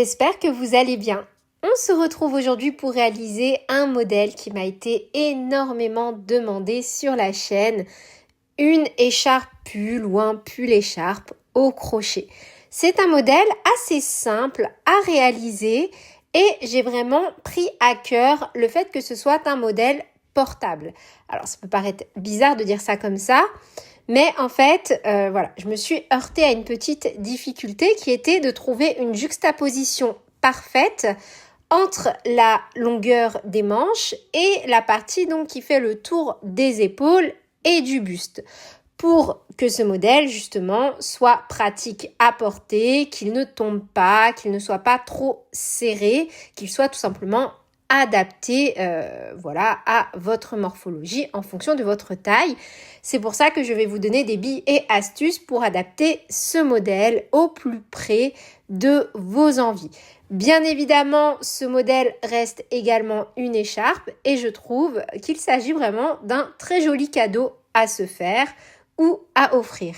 j'espère que vous allez bien. On se retrouve aujourd'hui pour réaliser un modèle qui m'a été énormément demandé sur la chaîne, une écharpe pull ou un pull écharpe au crochet. C'est un modèle assez simple à réaliser et j'ai vraiment pris à cœur le fait que ce soit un modèle portable. Alors ça peut paraître bizarre de dire ça comme ça, mais en fait, voilà, je me suis heurtée à une petite difficulté qui était de trouver une juxtaposition parfaite entre la longueur des manches et la partie donc qui fait le tour des épaules et du buste, pour que ce modèle justement soit pratique à porter, qu'il ne tombe pas, qu'il ne soit pas trop serré, qu'il soit tout simplement adapté voilà, à votre morphologie en fonction de votre taille. C'est pour ça que je vais vous donner des billes et astuces pour adapter ce modèle au plus près de vos envies. Bien évidemment, ce modèle reste également une écharpe et je trouve qu'il s'agit vraiment d'un très joli cadeau à se faire ou à offrir.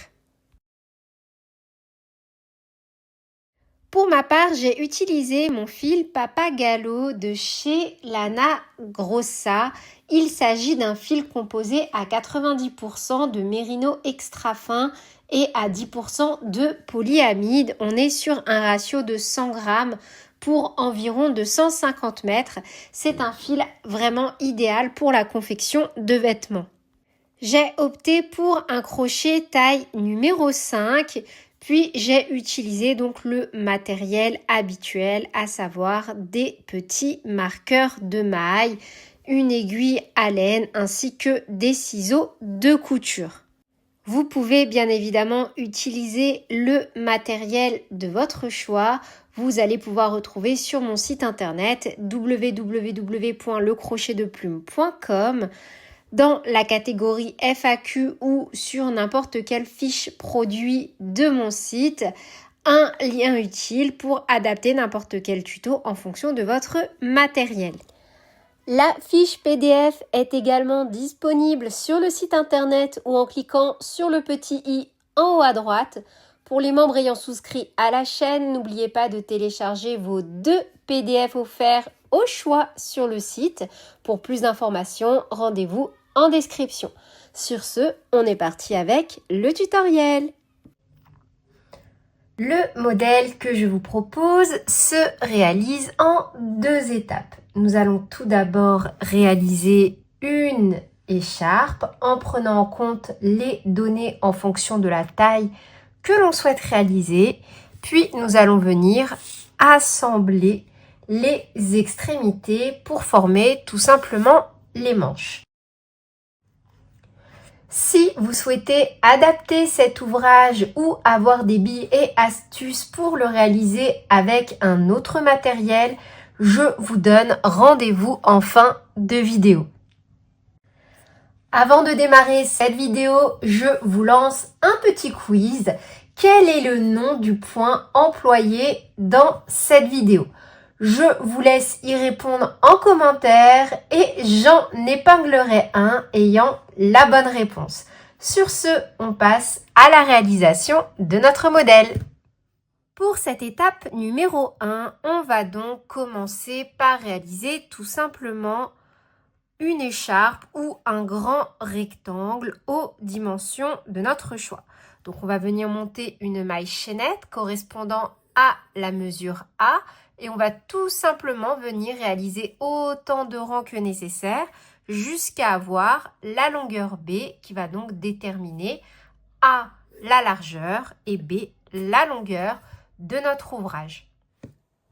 Pour ma part, j'ai utilisé mon fil Papagalo de chez Lana Grossa. Il s'agit d'un fil composé à 90% de mérino extra fin et à 10% de polyamide. On est sur un ratio de 100 grammes pour environ 250 mètres. C'est un fil vraiment idéal pour la confection de vêtements. J'ai opté pour un crochet taille numéro 5. Puis j'ai utilisé donc le matériel habituel, à savoir des petits marqueurs de mailles, une aiguille à laine ainsi que des ciseaux de couture. Vous pouvez bien évidemment utiliser le matériel de votre choix. Vous allez pouvoir retrouver sur mon site internet www.lecrochetdeplume.com. dans la catégorie FAQ ou sur n'importe quelle fiche produit de mon site, un lien utile pour adapter n'importe quel tuto en fonction de votre matériel. La fiche PDF est également disponible sur le site internet ou en cliquant sur le petit i en haut à droite. Pour les membres ayant souscrit à la chaîne, n'oubliez pas de télécharger vos 2 PDF offerts au choix sur le site. Pour plus d'informations, rendez-vous en description. Sur ce, on est parti avec le tutoriel. Le modèle que je vous propose se réalise en 2 étapes. Nous allons tout d'abord réaliser une écharpe en prenant en compte les données en fonction de la taille que l'on souhaite réaliser. Puis nous allons venir assembler les extrémités pour former tout simplement les manches. Si vous souhaitez adapter cet ouvrage ou avoir des billes et astuces pour le réaliser avec un autre matériel, je vous donne rendez-vous en fin de vidéo. Avant de démarrer cette vidéo, je vous lance un petit quiz. Quel est le nom du point employé dans cette vidéo ? Je vous laisse y répondre en commentaire et j'en épinglerai un ayant la bonne réponse. Sur ce, on passe à la réalisation de notre modèle. Pour cette étape numéro 1, on va donc commencer par réaliser tout simplement une écharpe ou un grand rectangle aux dimensions de notre choix. Donc on va venir monter une maille chaînette correspondant à la mesure A et on va tout simplement venir réaliser autant de rangs que nécessaire jusqu'à avoir la longueur B qui va donc déterminer A la largeur et B la longueur de notre ouvrage.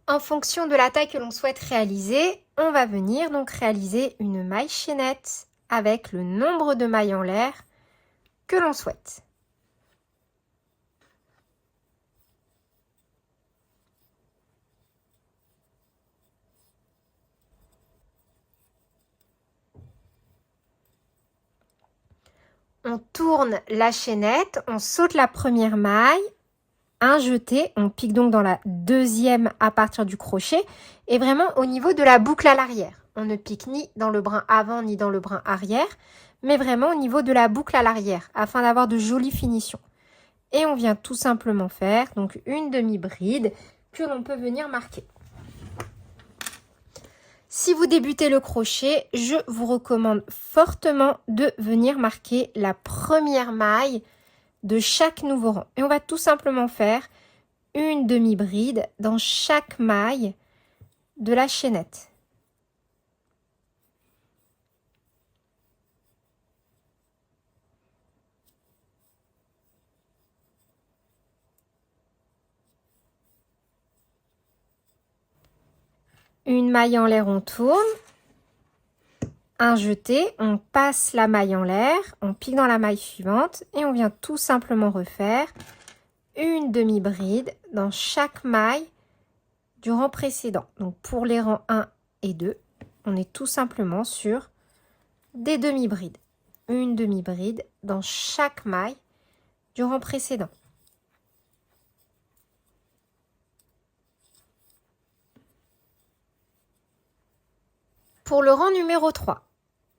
En fonction de la taille que l'on souhaite réaliser, on va venir donc réaliser une maille chaînette avec le nombre de mailles en l'air que l'on souhaite. On tourne la chaînette, on saute la première maille, un jeté, on pique donc dans la deuxième à partir du crochet et vraiment au niveau de la boucle à l'arrière. On ne pique ni dans le brin avant ni dans le brin arrière, mais vraiment au niveau de la boucle à l'arrière afin d'avoir de jolies finitions. Et on vient tout simplement faire donc une demi-bride que l'on peut venir marquer. Si vous débutez le crochet, je vous recommande fortement de venir marquer la première maille de chaque nouveau rang. Et on va tout simplement faire une demi-bride dans chaque maille de la chaînette. Une maille en l'air, on tourne. Un jeté, on passe la maille en l'air, on pique dans la maille suivante et on vient tout simplement refaire une demi-bride dans chaque maille du rang précédent. Donc pour les rangs 1 et 2, on est tout simplement sur des demi-brides. Une demi-bride dans chaque maille du rang précédent. Pour le rang numéro 3,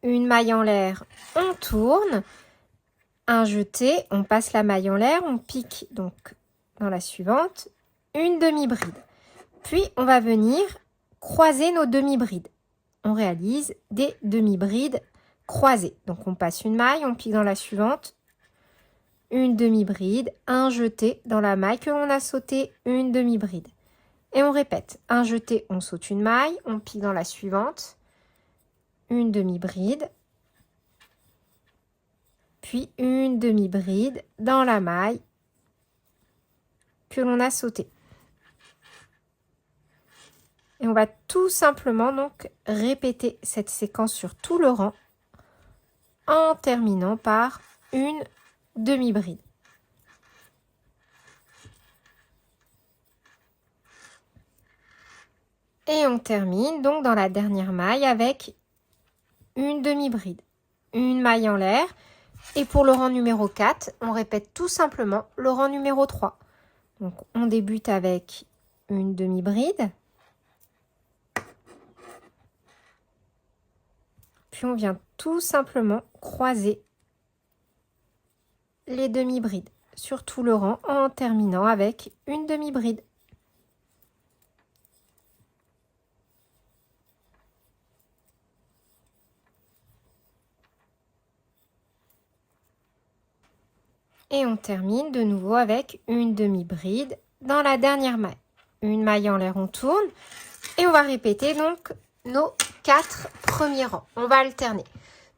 une maille en l'air, on tourne, un jeté, on passe la maille en l'air, on pique donc dans la suivante, une demi-bride. Puis on va venir croiser nos demi-brides. On réalise des demi-brides croisées. Donc on passe une maille, on pique dans la suivante, une demi-bride, un jeté dans la maille que l'on a sauté, une demi-bride. Et on répète, un jeté, on saute une maille, on pique dans la suivante, une demi-bride, puis une demi-bride dans la maille que l'on a sautée. Et on va tout simplement donc répéter cette séquence sur tout le rang en terminant par une demi-bride. Et on termine donc dans la dernière maille avec une demi-bride, une maille en l'air. Et pour le rang numéro 4, on répète tout simplement le rang numéro 3. Donc on débute avec une demi-bride. Puis on vient tout simplement croiser les demi-brides sur tout le rang en terminant avec une demi-bride. Et on termine de nouveau avec une demi-bride dans la dernière maille. Une maille en l'air, on tourne. Et on va répéter donc nos 4 premiers rangs. On va alterner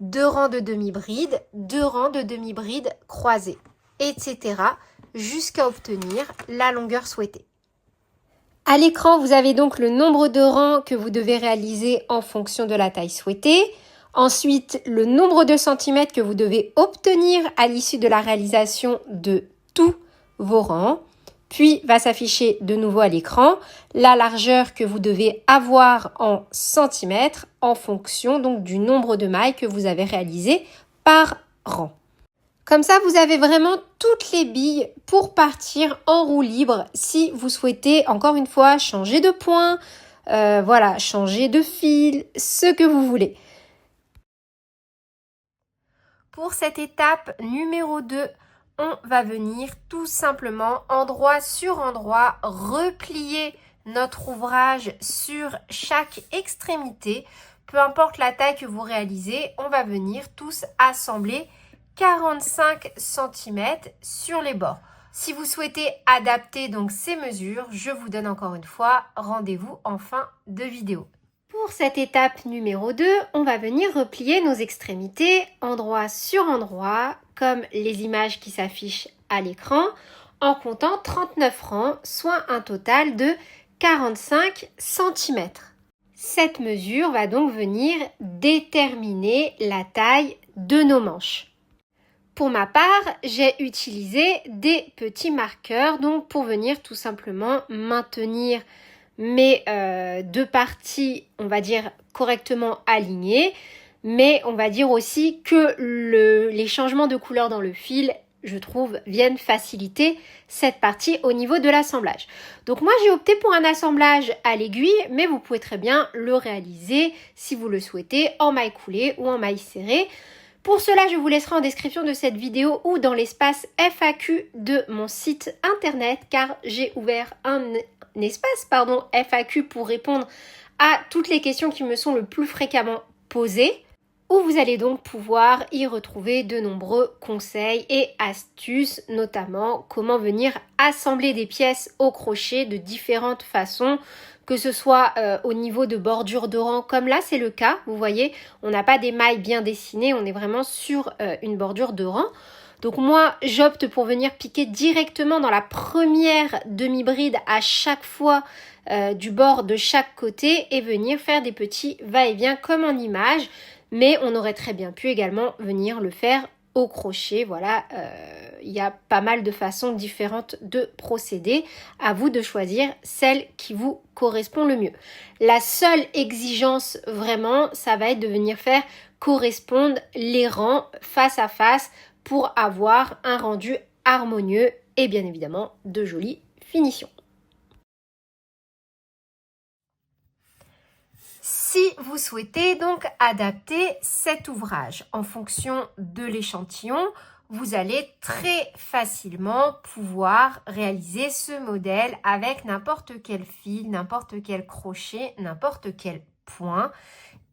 2 rangs de demi-bride, 2 rangs de demi-bride croisés, etc. jusqu'à obtenir la longueur souhaitée. À l'écran, vous avez donc le nombre de rangs que vous devez réaliser en fonction de la taille souhaitée. Ensuite, le nombre de centimètres que vous devez obtenir à l'issue de la réalisation de tous vos rangs. Puis va s'afficher de nouveau à l'écran la largeur que vous devez avoir en centimètres en fonction donc du nombre de mailles que vous avez réalisé par rang. Comme ça, vous avez vraiment toutes les billes pour partir en roue libre si vous souhaitez, encore une fois, changer de point, changer de fil, ce que vous voulez. Pour cette étape numéro 2, on va venir tout simplement endroit sur endroit replier notre ouvrage sur chaque extrémité. Peu importe la taille que vous réalisez, on va venir tous assembler 45 cm sur les bords. Si vous souhaitez adapter donc ces mesures, je vous donne encore une fois rendez-vous en fin de vidéo. Pour cette étape numéro 2, on va venir replier nos extrémités endroit sur endroit, comme les images qui s'affichent à l'écran, en comptant 39 rangs, soit un total de 45 cm. Cette mesure va donc venir déterminer la taille de nos manches. Pour ma part, j'ai utilisé des petits marqueurs donc pour venir tout simplement maintenir mes 2 parties, on va dire, correctement alignées, mais on va dire aussi que les changements de couleur dans le fil, je trouve, viennent faciliter cette partie au niveau de l'assemblage. Donc moi, j'ai opté pour un assemblage à l'aiguille, mais vous pouvez très bien le réaliser, si vous le souhaitez, en maille coulée ou en maille serrée. Pour cela, je vous laisserai en description de cette vidéo ou dans l'espace FAQ de mon site internet car j'ai ouvert un espace FAQ pour répondre à toutes les questions qui me sont le plus fréquemment posées, où vous allez donc pouvoir y retrouver de nombreux conseils et astuces, notamment comment venir assembler des pièces au crochet de différentes façons, que ce soit au niveau de bordure de rang, comme là c'est le cas, vous voyez, on n'a pas des mailles bien dessinées, on est vraiment sur une bordure de rang. Donc moi, j'opte pour venir piquer directement dans la première demi-bride à chaque fois du bord de chaque côté et venir faire des petits va-et-vient comme en image. Mais on aurait très bien pu également venir le faire au crochet. Voilà, il y a pas mal de façons différentes de procéder. À vous de choisir celle qui vous correspond le mieux. La seule exigence vraiment, ça va être de venir faire correspondre les rangs face à face pour avoir un rendu harmonieux et bien évidemment de jolies finitions. Si vous souhaitez donc adapter cet ouvrage en fonction de l'échantillon, vous allez très facilement pouvoir réaliser ce modèle avec n'importe quel fil, n'importe quel crochet, n'importe quel point.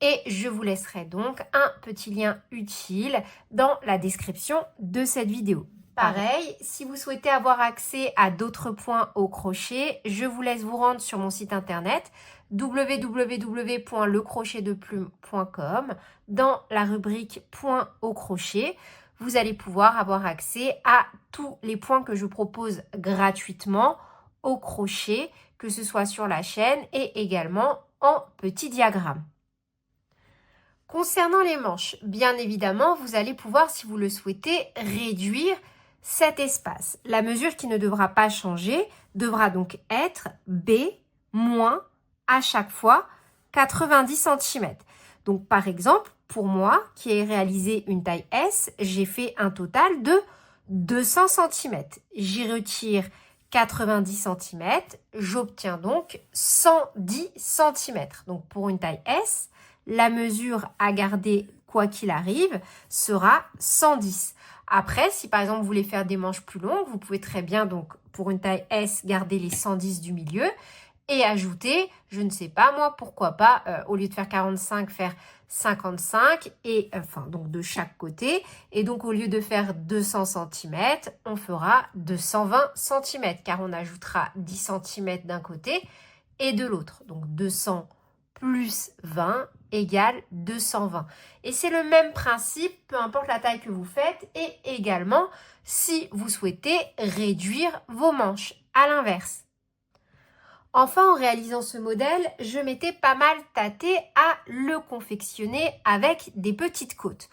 Et je vous laisserai donc un petit lien utile dans la description de cette vidéo. Pareil, si vous souhaitez avoir accès à d'autres points au crochet, je vous laisse vous rendre sur mon site internet www.lecrochetdeplume.com. Dans la rubrique points au crochet, vous allez pouvoir avoir accès à tous les points que je propose gratuitement au crochet, que ce soit sur la chaîne et également en petits diagrammes. Concernant les manches, bien évidemment, vous allez pouvoir, si vous le souhaitez, réduire cet espace. La mesure qui ne devra pas changer devra donc être B moins à chaque fois 90 cm. Donc par exemple, pour moi qui ai réalisé une taille S, j'ai fait un total de 200 cm. J'y retire 90 cm, j'obtiens donc 110 cm. Donc pour une taille S, la mesure à garder quoi qu'il arrive sera 110. Après, si par exemple vous voulez faire des manches plus longues, vous pouvez très bien donc pour une taille S garder les 110 du milieu et ajouter, je ne sais pas moi, pourquoi pas, au lieu de faire 45, faire 55 et enfin donc de chaque côté. Et donc au lieu de faire 200 cm, on fera 220 cm car on ajoutera 10 cm d'un côté et de l'autre. Donc 200 plus 20 égale 220. Et c'est le même principe, peu importe la taille que vous faites, et également si vous souhaitez réduire vos manches, à l'inverse. Enfin, en réalisant ce modèle, je m'étais pas mal tâtée à le confectionner avec des petites côtes.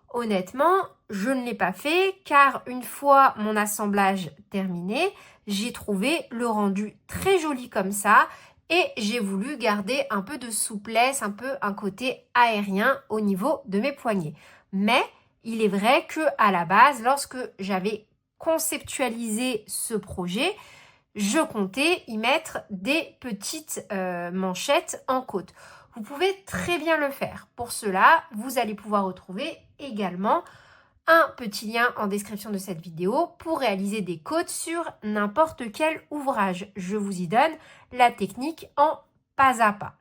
Honnêtement, je ne l'ai pas fait car une fois mon assemblage terminé, j'ai trouvé le rendu très joli comme ça. Et j'ai voulu garder un peu de souplesse, un peu un côté aérien au niveau de mes poignets. Mais il est vrai que à la base, lorsque j'avais conceptualisé ce projet, je comptais y mettre des petites manchettes en côte. Vous pouvez très bien le faire. Pour cela, vous allez pouvoir retrouver également un petit lien en description de cette vidéo pour réaliser des côtes sur n'importe quel ouvrage. Je vous y donne la technique en pas à pas.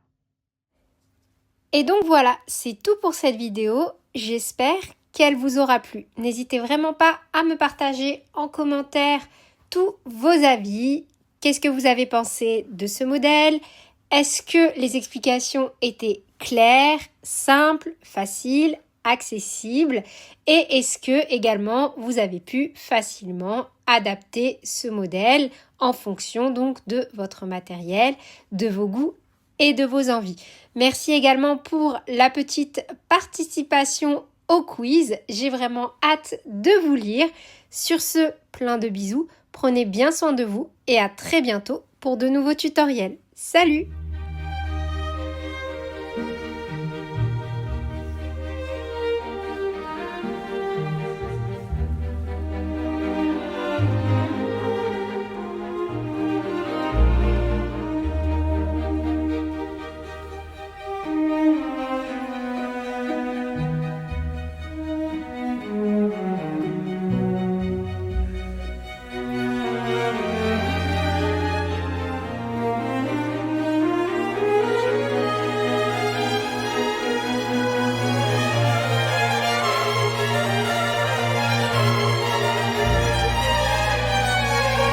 Et donc voilà, c'est tout pour cette vidéo. J'espère qu'elle vous aura plu. N'hésitez vraiment pas à me partager en commentaire tous vos avis. Qu'est-ce que vous avez pensé de ce modèle? Est-ce que les explications étaient claires, simples, faciles, accessibles? Et est-ce que également vous avez pu facilement adapter ce modèle en fonction donc de votre matériel, de vos goûts et de vos envies? Merci également pour la petite participation au quiz. J'ai vraiment hâte de vous lire. Sur ce, plein de bisous. Prenez bien soin de vous et à très bientôt pour de nouveaux tutoriels. Salut!